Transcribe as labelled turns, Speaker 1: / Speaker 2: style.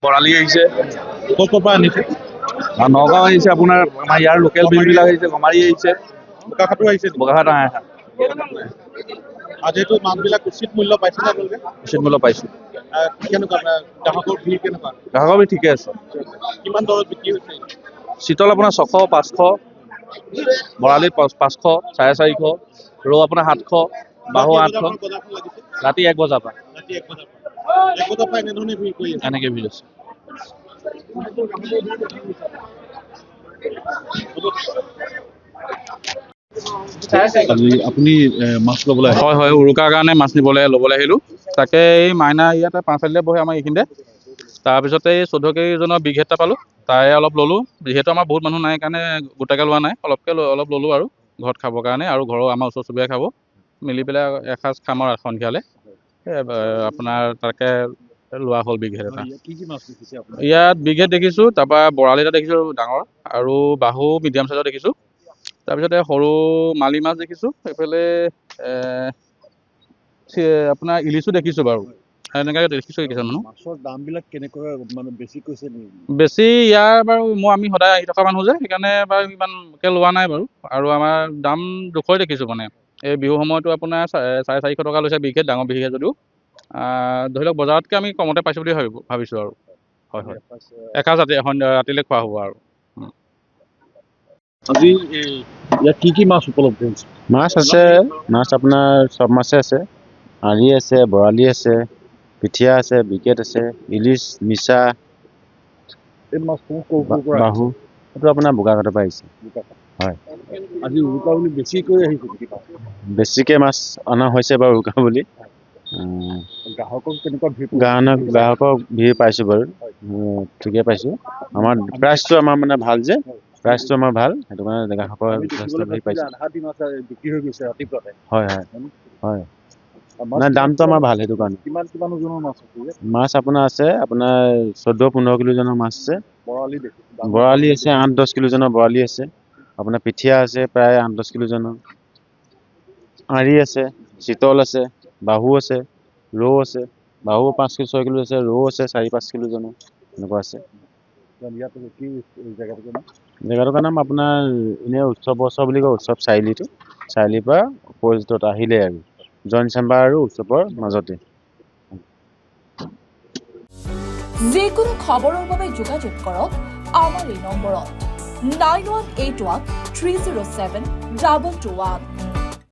Speaker 1: বৰালি আহিছে,
Speaker 2: ক'ৰ পৰা আনিছে?
Speaker 1: নগাঁও আহিছে, আপোনাৰ আমাৰ ইয়াৰ লোকেল বিলবিলাক আহিছে, গমাৰি আহিছে,
Speaker 2: বোকাখাতো আহিছে নেকি?
Speaker 1: বগাহাট আহে।
Speaker 2: আজিতো মাছবিলাক উচিত মূল্য পাইছে নে আপোনালোকে?
Speaker 1: উচিত মূল্য পাইছোঁ।
Speaker 2: কেনেকুৱা গ্ৰাহকৰ ভিৰ কেনেকুৱা?
Speaker 1: গ্ৰাহকৰ বি ঠিকে আছে।
Speaker 2: কিমান দৰত বিক্ৰী হৈছে?
Speaker 1: চিতল আপোনাৰ 600, 500, বৰালি 500, 450, ৰৌ আপোনাৰ 700, বাহু 800।
Speaker 2: বজাৰখন লাগিছে
Speaker 1: ৰাতি 1 বজাৰ পৰা
Speaker 2: ৰাতি 1 বজাৰ পৰা। 1 বজাৰ পৰা এনেধৰণে ভিৰ কৰি আছে।
Speaker 1: এনেকে ভিৰ আছে।
Speaker 2: আজি আপুনি মাছ ল'বলৈ আহিছে?
Speaker 3: হয় হয়, উৰুকাৰ কাৰণে মাছ ল'বলৈ আহিলোঁ। তাকে এই মাইনা ইয়াতে 5 চালিতে বহে আমাৰ এইখিনিতে। তাৰপিছতে এই 14 কেজিজনৰ বিঘ এটা পালোঁ, তাৰে অলপ ল'লোঁ। যিহেতু আমাৰ বহুত মানুহ নাই কাৰণে গোটাকৈ লোৱা নাই, অলপ ল'লোঁ আৰু ঘৰত খাবৰ কাৰণে, আৰু ঘৰৰ আমাৰ ওচৰ চুবুৰীয়া খাব। মিলি পেলাই এসাঁজ খাম আৰু সন্ধিয়ালৈ। আপোনাৰ তাকে লোৱা হ'ল বিঘেত এটা।
Speaker 2: কি মাছ দেখিছে আপুনি?
Speaker 3: ইয়াত বিঘেত দেখিছোঁ, তাৰপৰা বৰালি এটা দেখিছোঁ ডাঙৰ, আৰু বাহু মিডিয়াম চাইজৰ দেখিছোঁ। তাৰপিছতে সৰু মালি মাছ দেখিছোঁ, এইফালে আপোনাৰ ইলিচো দেখিছোঁ বাৰু। সেনেকৈ দেখিছোঁ কিছুমান মানুহ।
Speaker 2: মাছৰ দামবিলাক কেনেকৈ মানে বেছি কৈছে নেকি?
Speaker 3: বেছি ইয়াৰ বাৰু আমি সদায় আহি থকা মানুহ যে, সেইকাৰণে বাৰু ইমানকৈ লোৱা নাই বাৰু। আৰু আমাৰ দাম জোখৰে দেখিছোঁ মানে। এই বিহু সময়তো আপোনাৰ 450 টকা লৈছে বিঘেত, ডাঙৰ বিঘেত যদিও। ধৰি লওক বজাৰতকৈ আমি কমতে পাইছোঁ বুলি ভাবিছোঁ আৰু। হয় হয়, এসাঁজ ৰাতিলৈ খোৱা হ'ব আৰু।
Speaker 2: আজি ইয়াত কি মাছ উপলব্ধ হৈছে?
Speaker 4: মাছ আছে, মাছ আপোনাৰ চব মাছে আছে। আৰি আছে, বৰালি আছে, পিঠিয়া আছে, বিকেট আছে, ইলিচ, মিছা,
Speaker 2: এই মাছসমূহ ক'ৰ পৰা
Speaker 4: বাহু। এইটো আপোনাৰ বোকাখাতৰ পৰা আহিছে। হয়।
Speaker 2: আজি উৰুকা বুলি বেছিকৈ আহিছে নেকি মাছ?
Speaker 4: বেছিকৈ মাছ অনা হৈছে বাৰু উৰুকা বুলি।
Speaker 2: গ্ৰাহকক কেনেকুৱা ভিৰ?
Speaker 4: গ্ৰাহকক ভিৰ পাইছোঁ বাৰু, ঠিকে পাইছোঁ। আমাৰ প্ৰাইচটো আমাৰ মানে ভাল যে, প্ৰাইচটো আমাৰ ভাল, সেইটো কাৰণে গ্ৰাহকৰ যথেষ্ট ভিৰ পাইছোঁ।
Speaker 2: বিক্ৰী হৈ গৈছে ৰাতিপুৱাতে।
Speaker 4: হয় হয় হয়, নাই দামটো আমাৰ ভাল, সেইটো কাৰণে।
Speaker 2: কিমান ওজনৰ মাছ আছে?
Speaker 4: মাছ আপোনাৰ আছে, আপোনাৰ 14-15 কিলো ওজনৰ মাছ আছে।
Speaker 2: বৰালি দেখিছোঁ।
Speaker 4: বৰালি আছে 8-10 কিলো ওজনৰ বৰালি আছে। আপোনাৰ পিঠিয়া আছে প্ৰায় 8-10 কিলো ওজনৰ। আৰি আছে, চিতল আছে, বাহু আছে, ৰৌ আছে। বাহু 5-6 কিলো আছে, ৰৌ আছে 4-5 কিলো ওজনৰ, এনেকুৱা আছে। জেগাটোৰ নাম আপোনাৰ এনেই উৎসৱ বুলি কয়, উৎসৱ চাৰিআলিটো। চাৰিআলিৰ পৰা অপজিটত আহিলে আৰু জইন চেম্বাৰ আৰু উৎসৱৰ মাজতে।
Speaker 5: যিকোনো খবৰৰ বাবে যোগাযোগ কৰক আমাৰ এই নম্বৰত 9181 307 221।